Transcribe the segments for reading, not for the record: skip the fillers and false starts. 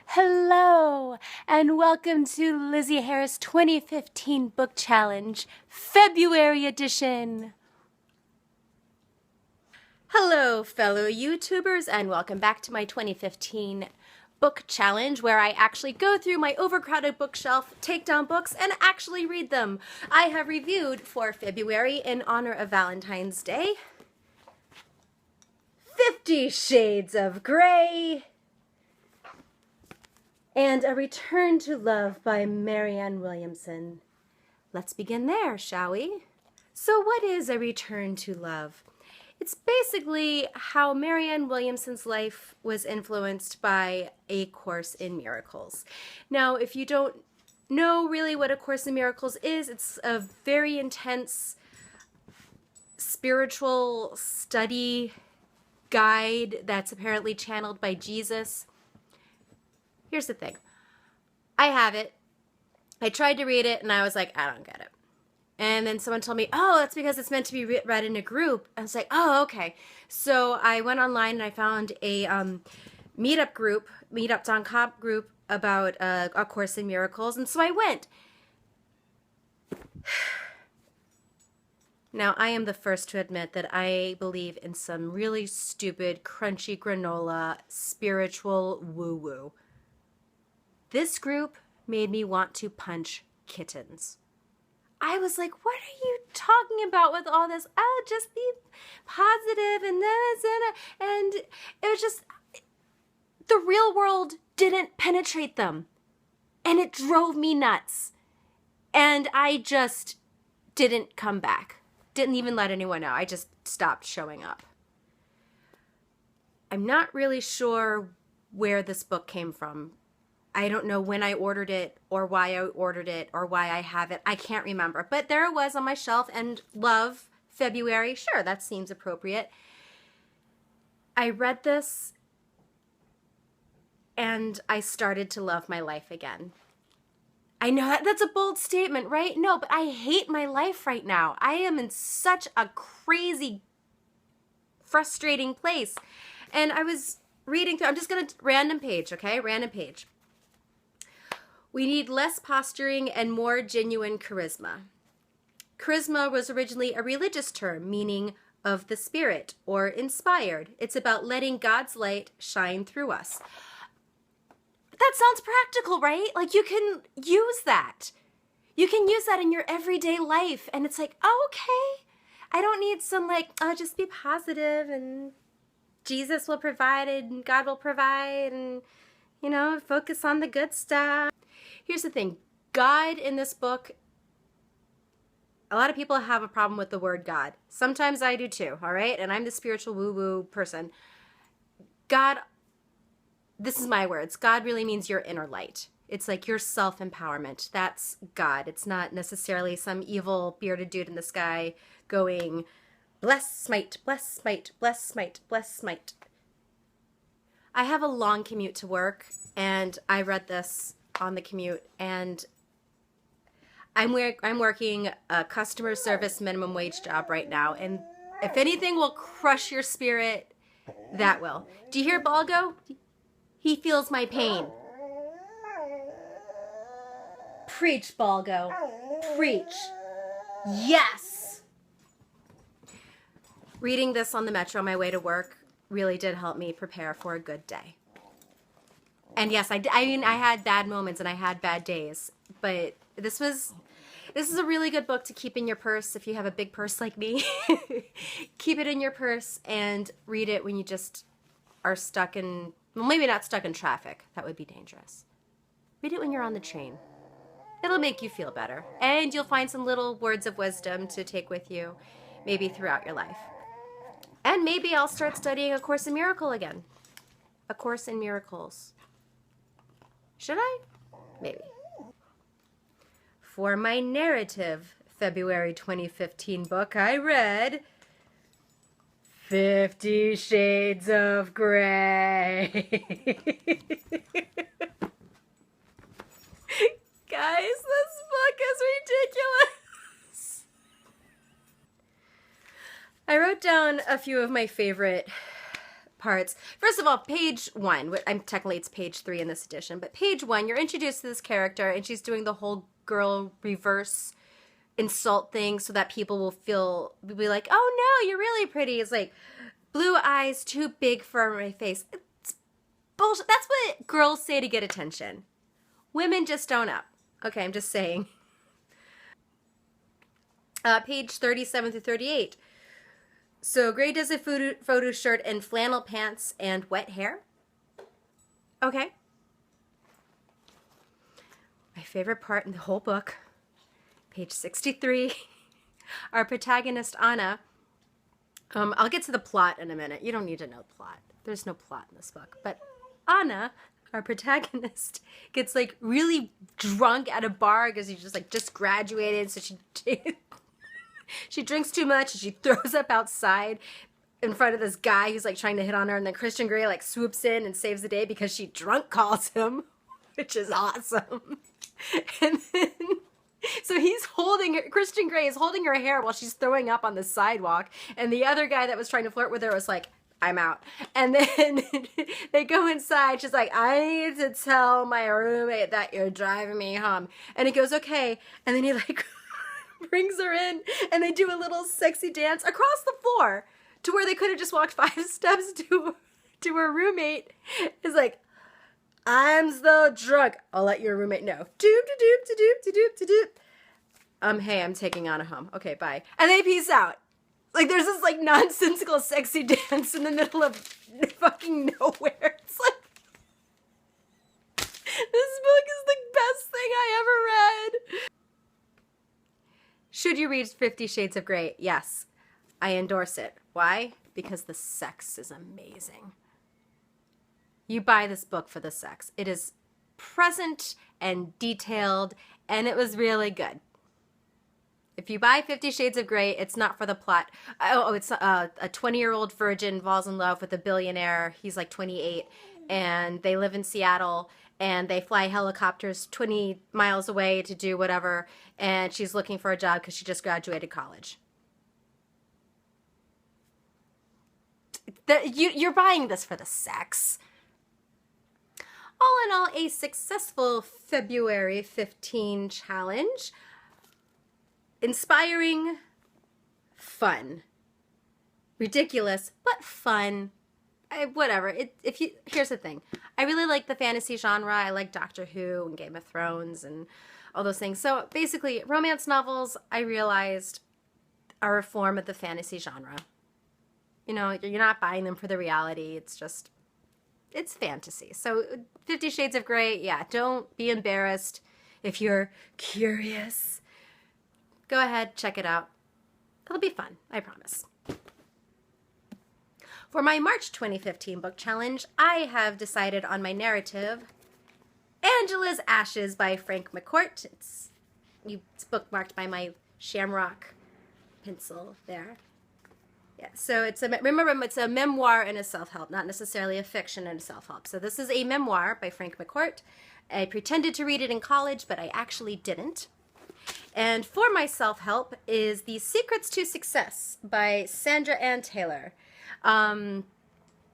Hello, and welcome to Lizzie Harris 2015 Book Challenge, February edition. Hello, fellow YouTubers, and welcome back to my 2015 Book Challenge, where I actually go through my overcrowded bookshelf, take down books, and actually read them. I have reviewed for February in honor of Valentine's Day 50 Shades of Grey, and A Return to Love by Marianne Williamson. Let's begin there, shall we? So what is A Return to Love? It's basically how Marianne Williamson's life was influenced by A Course in Miracles. Now, if you don't know really what A Course in Miracles is, it's a very intense spiritual study guide that's apparently channeled by Jesus. Here's the thing. I have it. I tried to read it and I was like, I don't get it. And then someone told me, oh, that's because it's meant to be read in a group. I was like, oh, okay. So I went online and I found a meetup.com group about A Course in Miracles. And so I went. Now, I am the first to admit that I believe in some really stupid, crunchy granola, spiritual woo-woo. This group made me want to punch kittens. I was like, what are you talking about with all this? Oh, just be positive and this and it was just, the real world didn't penetrate them. And it drove me nuts. And I just didn't come back. Didn't even let anyone know. I just stopped showing up. I'm not really sure where this book came from. I don't know when I ordered it or why I ordered it or why I have it. I can't remember. But there it was on my shelf, and love, February. Sure, that seems appropriate. I read this and I started to love my life again. I know that's a bold statement, right? No, but I hate my life right now. I am in such a crazy, frustrating place. And I was reading through, I'm just going to, random page, okay? Random page. We need less posturing and more genuine charisma. Charisma was originally a religious term meaning of the spirit or inspired. It's about letting God's light shine through us. That sounds practical, right? Like you can use that. You can use that in your everyday life. And it's like, oh, okay. I don't need some like, oh, just be positive and Jesus will provide and God will provide and, you know, focus on the good stuff. Here's the thing. God in this book, a lot of people have a problem with the word God. Sometimes I do too, all right? And I'm the spiritual woo-woo person. God, this is my words. God really means your inner light. It's like your self-empowerment. That's God. It's not necessarily some evil bearded dude in the sky going, bless, smite, bless, smite, bless, smite, bless, smite. I have a long commute to work, and I read this on the commute, and I'm working a customer service minimum wage job right now, and if anything will crush your spirit, that will. Do you hear Balgo? He feels my pain. Preach, Balgo. Preach. Yes! Reading this on the metro on my way to work really did help me prepare for a good day. And yes, I mean, I had bad moments and I had bad days, but this is a really good book to keep in your purse if you have a big purse like me. Keep it in your purse and read it when you just are stuck in, well, maybe not stuck in traffic. That would be dangerous. Read it when you're on the train. It'll make you feel better. And you'll find some little words of wisdom to take with you, maybe throughout your life. And maybe I'll start studying A Course in Miracles again. A Course in Miracles. Should I? Maybe. For my narrative February 2015 book, I read 50 Shades of Grey. Guys, this book is ridiculous. I wrote down a few of my favorite parts. First of all, page 1, technically it's page 3 in this edition, but page 1, you're introduced to this character, and she's doing the whole girl reverse insult thing so that people will be like, oh no, you're really pretty. It's like, blue eyes too big for my face. It's bullshit. That's what girls say to get attention. Women just own up. Okay, I'm just saying. Page 37 through 38. So Gray does a photo shirt and flannel pants and wet hair. Okay. My favorite part in the whole book, page 63. Our protagonist, Anna. I'll get to the plot in a minute. You don't need to know the plot. There's no plot in this book. But Anna, our protagonist, gets like really drunk at a bar because she just graduated. So she drinks too much and she throws up outside in front of this guy who's like trying to hit on her. And then Christian Grey like swoops in and saves the day because she drunk calls him, which is awesome. And then, so Christian Grey is holding her hair while she's throwing up on the sidewalk. And the other guy that was trying to flirt with her was like, I'm out. And then they go inside. She's like, I need to tell my roommate that you're driving me home. And he goes, okay. And then he like brings her in and they do a little sexy dance across the floor to where they could have just walked 5 steps to her roommate. It's like, I'm so drunk. I'll let your roommate know. Hey, I'm taking Anna home. Okay, bye. And they peace out. Like, there's this, like, nonsensical sexy dance in the middle of fucking nowhere. It's like, this book is the best thing I ever read. Should you read 50 Shades of Grey? Yes, I endorse it. Why? Because the sex is amazing. You buy this book for the sex. It is present and detailed, and it was really good. If you buy 50 Shades of Grey, it's not for the plot. It's a 20-year-old virgin falls in love with a billionaire. He's like 28, and they live in Seattle, and they fly helicopters 20 miles away to do whatever, and she's looking for a job because she just graduated college. You're buying this for the sex. All in all, a successful February 15 challenge. Inspiring, fun, ridiculous, but fun. Whatever. Here's the thing. I really like the fantasy genre. I like Doctor Who and Game of Thrones and all those things. So basically, romance novels, I realized, are a form of the fantasy genre. You know, you're not buying them for the reality. It's fantasy. So 50 Shades of Grey, yeah, don't be embarrassed if you're curious. Go ahead, check it out. It'll be fun, I promise. For my March 2015 book challenge, I have decided on my narrative, Angela's Ashes by Frank McCourt. It's bookmarked by my Shamrock pencil there. Yeah, so remember, it's a memoir and a self-help, not necessarily a fiction and a self-help. So this is a memoir by Frank McCourt. I pretended to read it in college, but I actually didn't. And for my self-help is The Secrets to Success by Sandra Ann Taylor. And,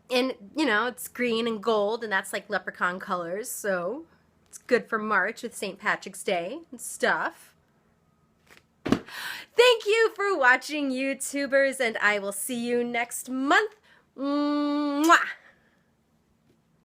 you know, it's green and gold, and that's like leprechaun colors, so it's good for March with St. Patrick's Day and stuff. Thank you for watching, YouTubers, and I will see you next month. Mwah!